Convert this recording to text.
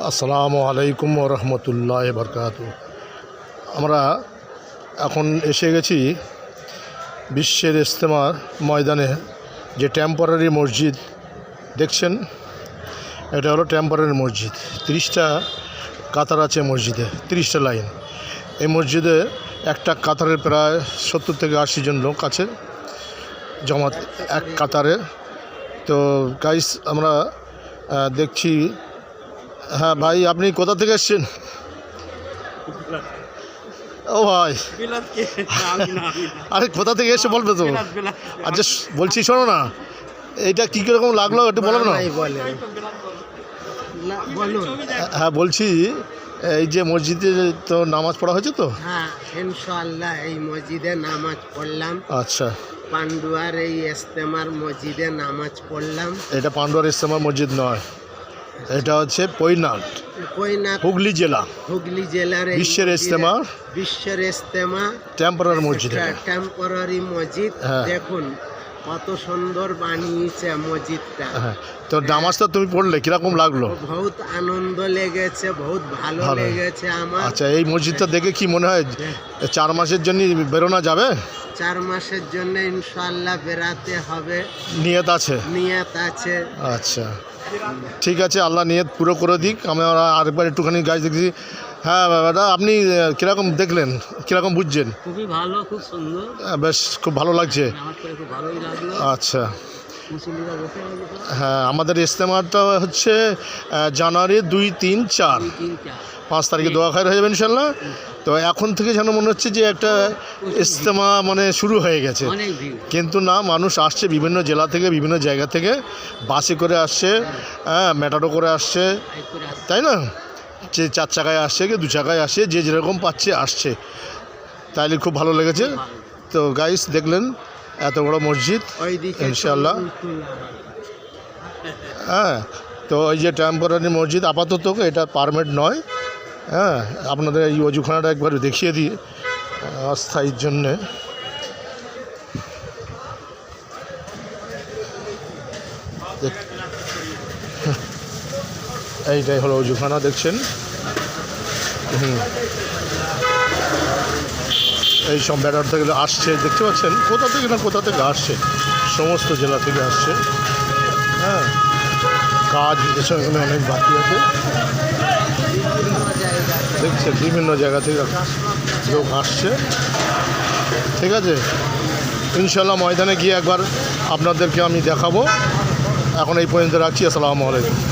আসসালামু আলাইকুম ওয়া রাহমাতুল্লাহি ওয়া বারাকাতুহু। আমরা এখন এসে গেছি বিশ্বের ইজতেমা ময়দানে। যে টেম্পোরারি মসজিদ দেখছেন, এটা হলো টেম্পোরারি মসজিদ। 30টা কাতার আছে মসজিদে, 30টা লাইন। এই মসজিদে একটা কাতারের প্রায় 70 থেকে 80 জন লোক আছে জমাত এক কাতারে। তো গাইস আমরা দেখছি। হ্যাঁ ভাই, আপনি কোথা থেকে এসছেন? ও ভাই, আরে কোথা থেকে এসে বলবে তো। আচ্ছা বলছি, শোনো না, এইটা কী কীরকম লাগলো একটু বলো না। হ্যাঁ বলছি, এই যে মসজিদে তো নামাজ পড়া হয়েছে তো? হ্যাঁ ইনশাআল্লাহ এই মসজিদে নামাজ পড়লাম। আচ্ছা, পান্ডুয়ার এই ইজতেমার মসজিদে নামাজ পড়লাম। এটা পান্ডুয়ার ইজতেমার মসজিদ নয়, এটা হচ্ছে পৈনাট, হুগলি জেলা, হুগলি জেলার বিশ্বের ইজতেমা টেম্পোরারি মসজিদ। টেম্পোরারি মসজিদ। দেখুন কত সুন্দর বানিয়েছে মসজিদটা। হ্যাঁ, তো নামাজটা তুমি পড়লে কিরকম লাগলো? বহুত আনন্দ লেগেছে, বহুত ভালো লেগেছে আমার। আচ্ছা, এই মসজিদটা দেখে কি মনে হয় 4 মাসের জন্য বেরোনো যাবে? 4 মাসের জন্য ইনশাআল্লাহ বেরাতে হবে, নিয়ত আছে। আচ্ছা ঠিক আছে, আল্লাহ নিয়ত পুরো করে দিক। আমরা আরেকবার একটুখানি গাছ দেখছি। হ্যাঁ দাদা, আপনি কীরকম দেখলেন, কীরকম বুঝছেন? খুবই ভালো, খুব সুন্দর, বেশ খুব ভালো লাগছে। খুব ভালোই লাগলো। আচ্ছা হ্যাঁ, আমাদের ইজতেমাটা হচ্ছে জানুয়ারি 2, 3, 4 5 তারিখে দোয়া খায়ের হয়ে যাবে ইনশাল্লাহ। তো এখন থেকে যেন মনে হচ্ছে যে একটা ইজতেমা মানে শুরু হয়ে গেছে, কিন্তু না, মানুষ আসছে বিভিন্ন জেলা থেকে, বিভিন্ন জায়গা থেকে, বাসে করে আসছে, হ্যাঁ ম্যাটাডো করে আসছে, তাই না? যে 4 চাকায় আসছে, কি 2 চাকায় আসছে, যে যেরকম পাচ্ছে আসছে। তাইলে খুব ভালো লেগেছে। তো গাইস দেখলেন এত বড় মসজিদ ইনশাল্লাহ। হ্যাঁ, তো এই যে টেম্পোরারি মসজিদ আপাতত, এটা পারমিট নয়। হ্যাঁ, আপনাদের এই অজুখানাটা একবার দেখিয়ে দিই অস্থায়ীর জন্যে। এইটাই হলো অজুখানা, দেখছেন। এই সব ব্যাটার থেকে আসছে, দেখতে পাচ্ছেন কোথা থেকে না কোথা থেকে আসছে, সমস্ত জেলা থেকে আসছে। হ্যাঁ, কাজ এখানে অনেক বাকি আছে, দেখছেন বিভিন্ন জায়গা থেকে লোক আসছে। ঠিক আছে, ইনশাল্লাহ ময়দানে গিয়ে একবার আপনাদেরকে আমি দেখাবো। এখন এই পর্যন্ত রাখছি। আসসালামু আলাইকুম।